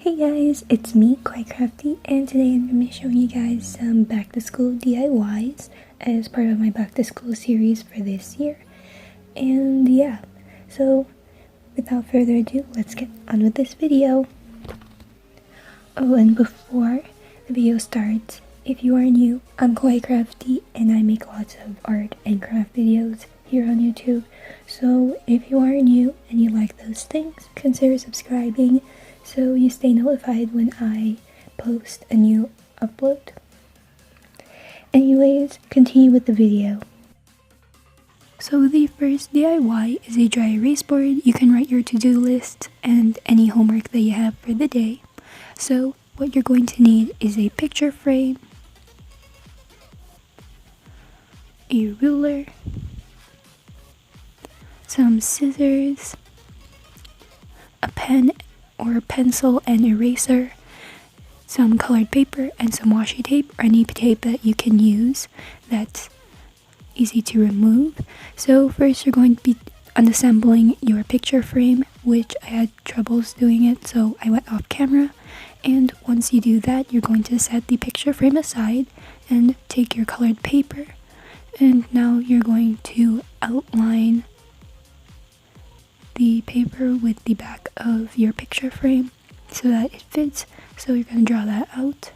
Hey guys, it's me, Quite Crafty, and today I'm going to be showing you guys some back to school DIYs as part of my back to school series for this year. And yeah, so without further ado, let's get on with this video. Oh, and before the video starts, if you are new, I'm Quite Crafty and I make lots of art and craft videos here on YouTube. So if you are new and you like those things, consider subscribing so you stay notified when I post a new upload. Anyways, continue with the video. So the first DIY is a dry erase board. You can write your to-do list and any homework that you have for the day. So what you're going to need is a picture frame, a ruler, some scissors, a pen or a pencil and eraser, some colored paper, and some washi tape or any tape that you can use that's easy to remove. So first you're going to be unassembling your picture frame, which I had troubles doing it, so I went off camera. And once you do that, you're going to set the picture frame aside and take your colored paper, and now you're going to outline the paper with the back of your picture frame so that it fits. So you're going to draw that out,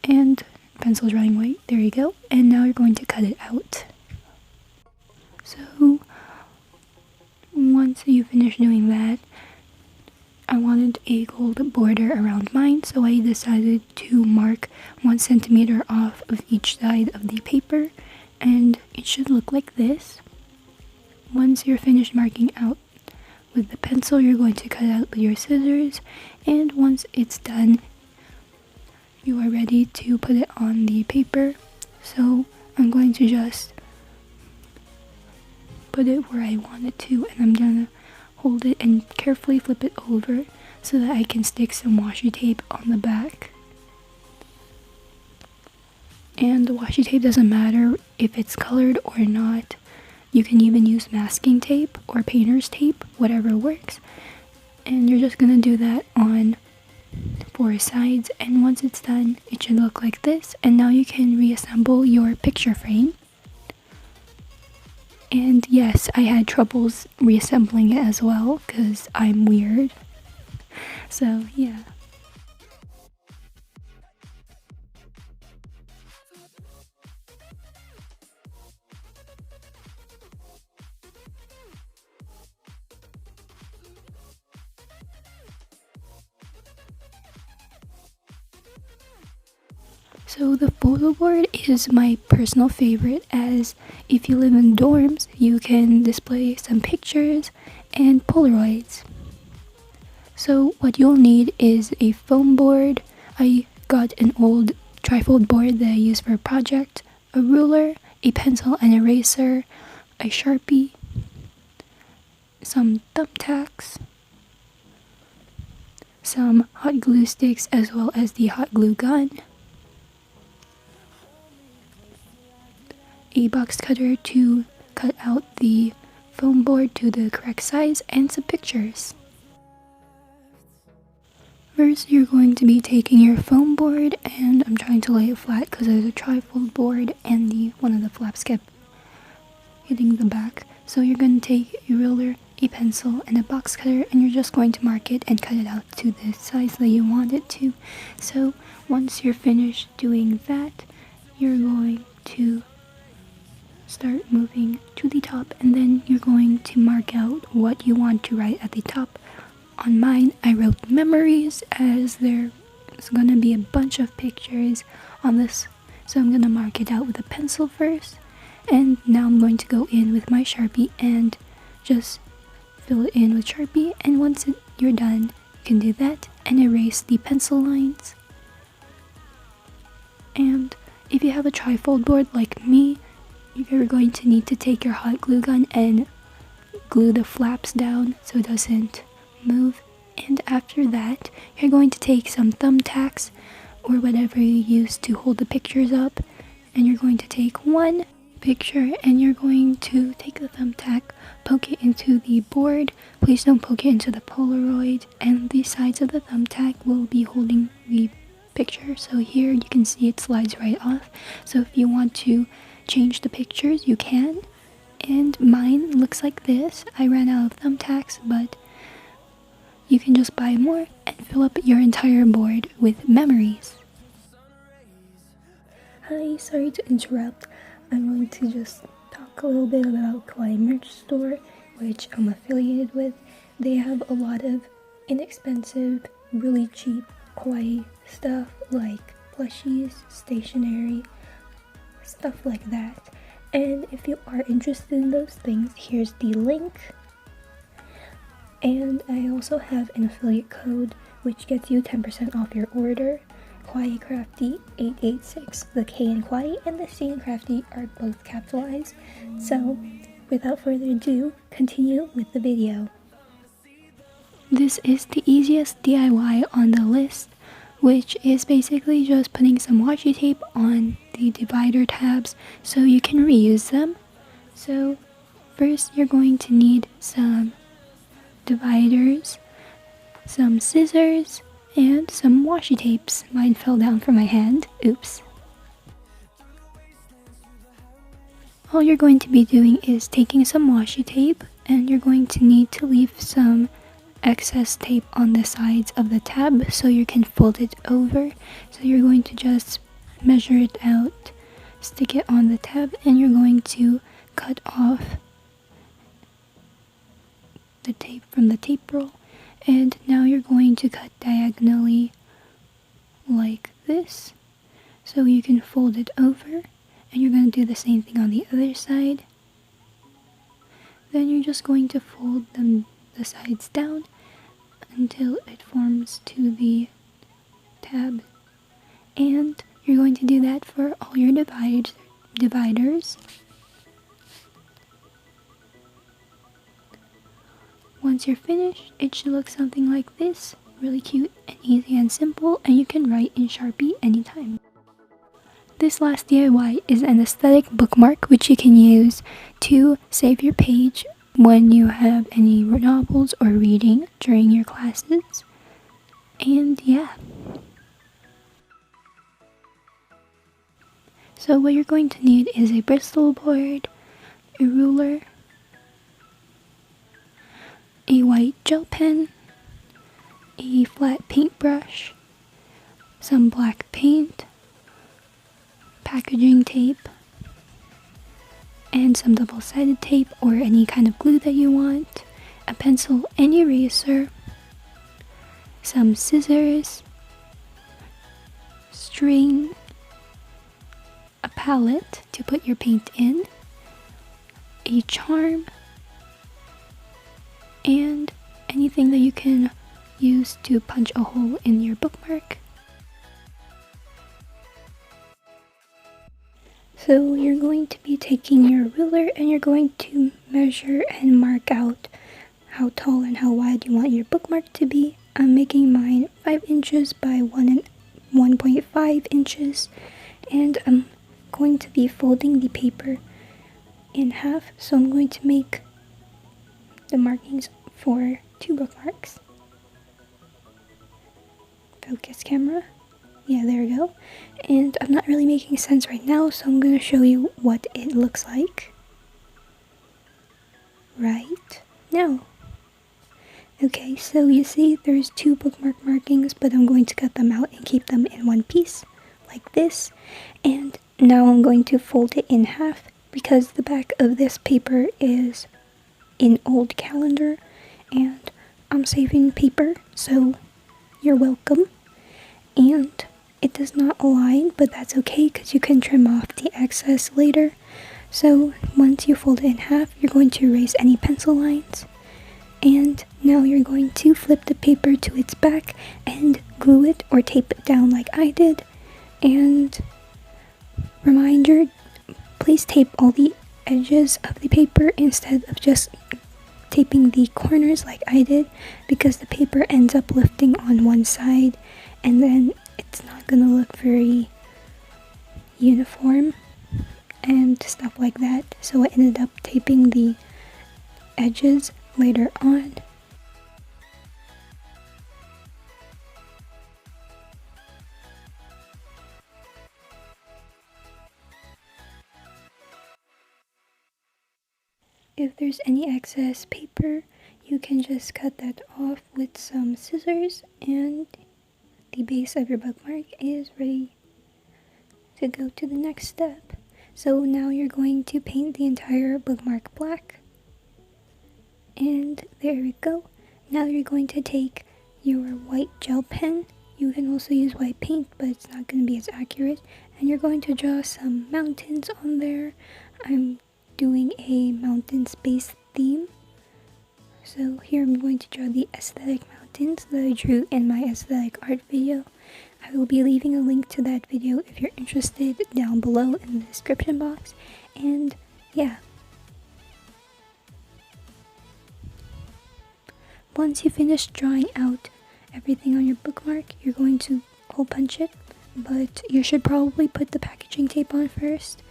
and pencil drawing white, there you go. And now you're going to cut it out. So once you finish doing that, I wanted a gold border around mine, so I decided to mark 1 centimeter off of each side of the paper, and it should look like this. Once you're finished marking out with the pencil, you're going to cut out with your scissors, and once it's done, you are ready to put it on the paper. So I'm going to just put it where I want it to, and I'm gonna hold it and carefully flip it over so that I can stick some washi tape on the back. And the washi tape doesn't matter if it's colored or not. You can even use masking tape or painter's tape, whatever works. And you're just gonna do that on 4 sides, and once it's done, it should look like this. And now you can reassemble your picture frame. And yes, I had troubles reassembling it as well because I'm weird. So yeah. So the Photoboard is my personal favorite, as if you live in dorms, you can display some pictures and Polaroids. So what you'll need is a foam board. I got an old trifold board that I use for a project, a ruler, a pencil and eraser, a Sharpie, some Thumbtacks, some hot glue sticks, as well as the hot glue gun, a box cutter to cut out the foam board to the correct size, and some pictures. First, you're going to be taking your foam board, and I'm trying to lay it flat because there's a trifold board and one of the flaps kept hitting the back. So you're going to take a ruler, a pencil, and a box cutter, and you're just going to mark it and cut it out to the size that you want it to. So once you're finished doing that, you're going to start moving to the top, and then you're going to mark out what you want to write at the top. On mine, I wrote memories, as there's gonna be a bunch of pictures on this, so I'm gonna mark it out with a pencil first, and now I'm going to go in with my Sharpie and just fill it in with Sharpie. And once you're done, you can do that and erase the pencil lines. And if you have a trifold board like me, you're going to need to take your hot glue gun and glue the flaps down so it doesn't move. And after that, you're going to take some thumbtacks or whatever you use to hold the pictures up, and you're going to take one picture and you're going to take the thumbtack, poke it into the board. Please don't poke it into the Polaroid, and the sides of the thumbtack will be holding the picture. So here you can see it slides right off. So if you want to change the pictures, you can. And mine looks like this. I ran out of thumbtacks, but you can just buy more and fill up your entire board with memories. Hi, sorry to interrupt. I'm going to just talk a little bit about Kawaii Merch Store, which I'm affiliated with. They have a lot of inexpensive, really cheap kawaii stuff like plushies, stationery, stuff like that. And if you are interested in those things, here's the link. And I also have an affiliate code which gets you 10% off your order. Kawaii Crafty 886. The K in Kawaii and the C in Crafty are both capitalized. So, without further ado, continue with the video. This is the easiest DIY on the list, which is basically just putting some washi tape on the divider tabs so you can reuse them. So, first you're going to need some dividers, some scissors, and some washi tapes. Mine fell down from my hand. Oops. All you're going to be doing is taking some washi tape, and you're going to need to leave some excess tape on the sides of the tab so you can fold it over. So you're going to just measure it out, stick it on the tab, and you're going to cut off the tape from the tape roll. And now you're going to cut diagonally like this so you can fold it over, and you're going to do the same thing on the other side. Then you're just going to fold the sides down until it forms to the tab, and you're going to do that for all your dividers. Once you're finished, it should look something like this. Really cute and easy and simple, and you can write in Sharpie anytime. This last DIY is an aesthetic bookmark which you can use to save your page when you have any novels or reading during your classes. And yeah. So what you're going to need is a Bristol board, a ruler, a white gel pen, a flat paintbrush, some black paint, packaging tape, and some double-sided tape or any kind of glue that you want, a pencil and eraser, some scissors, string, a palette to put your paint in, a charm, and anything that you can use to punch a hole in your bookmark. So you're going to be taking your ruler and you're going to measure and mark out how tall and how wide you want your bookmark to be. I'm making mine 5 inches by 1.5 inches, and I'm going to be folding the paper in half, so I'm going to make the markings for 2 bookmarks. Focus camera. Yeah, there we go. And I'm not really making sense right now, so I'm going to show you what it looks like right now. Okay, so you see there's 2 bookmark markings, but I'm going to cut them out and keep them in one piece like this. And now I'm going to fold it in half because the back of this paper is an old calendar and I'm saving paper, so you're welcome. And it does not align, but that's okay because you can trim off the excess later. So once you fold it in half, you're going to erase any pencil lines. And now you're going to flip the paper to its back and glue it or tape it down like I did. And reminder, please tape all the edges of the paper instead of just taping the corners like I did, because the paper ends up lifting on one side and then it's not gonna look very uniform and stuff like that, so I ended up taping the edges later on. If there's any excess paper, you can just cut that off with some scissors, and the base of your bookmark is ready to go to the next step. So now you're going to paint the entire bookmark black. And there we go. Now you're going to take your white gel pen. You can also use white paint, but it's not going to be as accurate. And you're going to draw some mountains on there. I'm doing a mountain space theme. So here I'm going to draw the aesthetic mountains that I drew in my aesthetic art video. I will be leaving a link to that video if you're interested down below in the description box. And yeah. Once you finish drawing out everything on your bookmark, you're going to hole punch it, but you should probably put the packaging tape on first.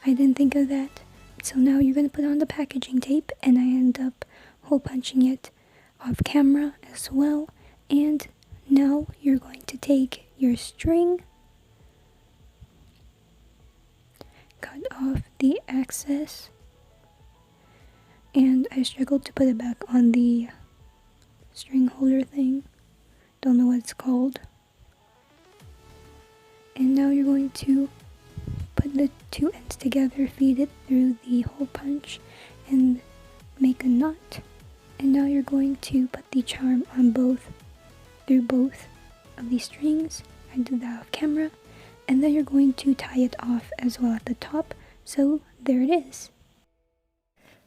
I didn't think of that. So now you're going to put on the packaging tape, and I end up hole punching it off camera as well. And now you're going to take your string, cut off the excess, and I struggled to put it back on the string holder thing. Don't know what it's called. And now you're going to put the two ends together, feed it through the hole punch, and make a knot. And now you're going to put the charm on through both of these strings. I did that off camera. And then you're going to tie it off as well at the top. So there it is.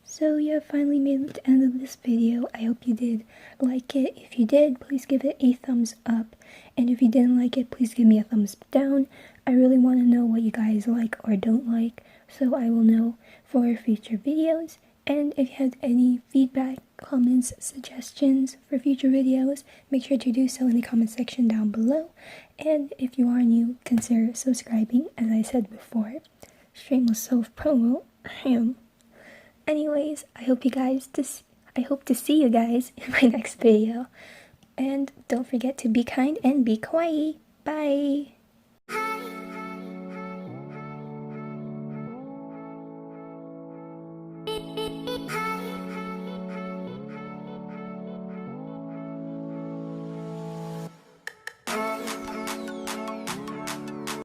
So yeah, finally made it to the end of this video. I hope you did like it. If you did, please give it a thumbs up. And if you didn't like it, please give me a thumbs down. I really want to know what you guys like or don't like, so I will know for future videos. And if you have any feedback, comments, suggestions for future videos, make sure to do so in the comment section down below. And if you are new, consider subscribing, as I said before. Shameless self-promo. Anyways, I hope to see you guys in my next video. And don't forget to be kind and be kawaii. Bye! Hi.